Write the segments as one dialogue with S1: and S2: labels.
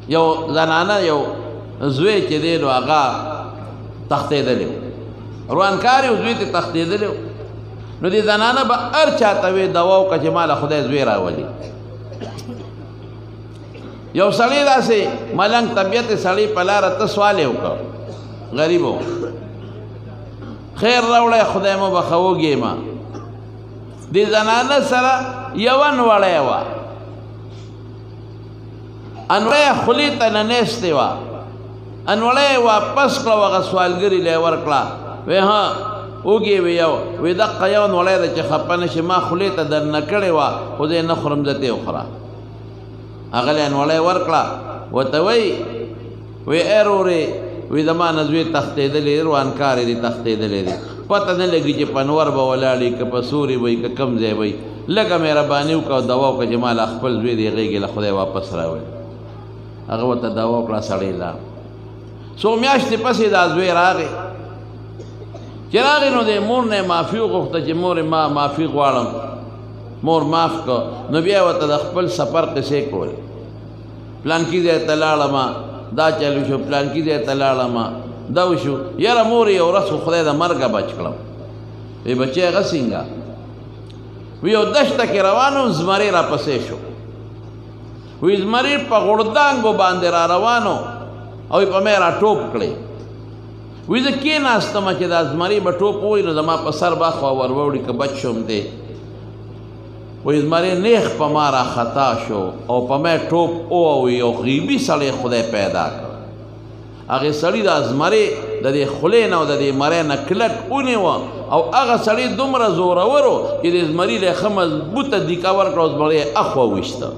S1: یو زنانه یو زوی چې دی نو هغه تښتېدلی روانکار یو زوی ته تښتېدلی نو دې زنانه به هر چاته وې دوا وکړه چې ماله خدای زوی راولي یو سړی داسې ملنګ طبیعت سړی په لاره ته سوال یې وکړ غریب و خیر راوړی خدای مو بخه وږې ما دې زنانه سره یوه نوړی وه انوړی خولې ته ننیستې وه انوړی یې واپس کړه هغه سوالګري له یې ورکړه وی ها وږې وې یو وی دقه یو نوړی ده چې خفه نه شي ما خولې ته درنه کړې وه خو زه یې نه خورم زه ته یې وخوره هغه له یې انوړی ورکړه ورته وی وی ای رورې وی زما نه زوی تښتېدلی روانکار دي تښتېدلی دي پته نه لګي چې په نور به ولاړې که په سوري وي که کوم ځای وي لږه مهرباني وکړه او دوا وکړه چې ما له خپل زوی دې غېږې له خدای واپس راوړي هغه ورته دوا وکړه سړی لا څو میاشتې پسې دا زوی راغی چې راغی نو د مور نه یې معافي وغوښته چې مور ما معافي غواړم مور معاف کړه نو بیا یې ورته د خپل سفر قصې کولې پلانکي ځای ته لاړم دا چلو شو پلانکي ځای ته لاړم دا وشو یاره مور یې یو ورځ خو خدای د مرګه بچ کړم وی بچی هغه څنګه وی یو دشته کې روان وم زمری راپسې شو وی زمری په غړدانګو باندې را روانو او په مې را ټوپ کړی وی زه کېناستم چې دا زمری به ټوپ ووایي نو زما په سر به خوا ور ووړي که بچ شوم دی وی زمری نیغ په ما را خطا شو او په مې ټوپ ووایي یو غیبي سړی خدای پیدا کړ هغې سړي دا زمری د دې خولې نه او د دې مرۍ نه کلک ونیوه او هغه سړي دومره زورور و چې د زمري له ښه مضبوطه دیکه ورکړه او زمری یې اخوا وویسته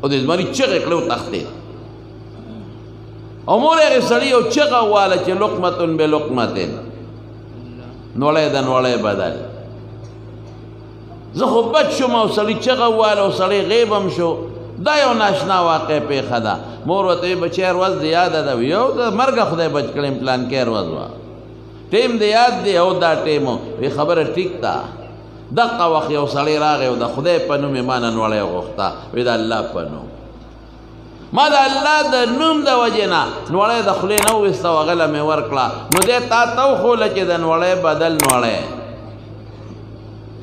S1: او د زمري چغې کړې وتښتېد او مور هغې سړي یو چغه واله چې لقمتن بلقمتن نوړی د نوړی بدل زه خو بچ شوم او سړي چغه واله او سړی غیب هم شو دا یو ناشنا واقع پیښه ده مور ورته وی بچی ورځ د یاده ده یو د مرګه خدای بچ کړی پلان کې ورځ وه ټیم د یاد دی او دا ټیم وی خبره ټیک ده دقه وخت یو سړی راغی او د خدای په نوم یې ما نه نوړی وغوښته وی د الله په نوم ما د الله د نوم د وجې نه نوړی د خولې نه وویسته او هغه له مې ورکړه نو دی تا ته وښوله چې د نوړی بدل نوړی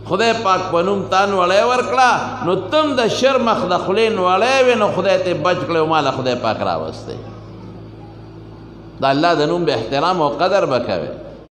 S1: خدای پاک په نوم تا نوړی ورکړه نو تم د شر مخ د خولې نوړی وې نو خدای ته بچ کړی او ما له خدای پاک راوستی د الله د نوم به احترام او قدر به کوې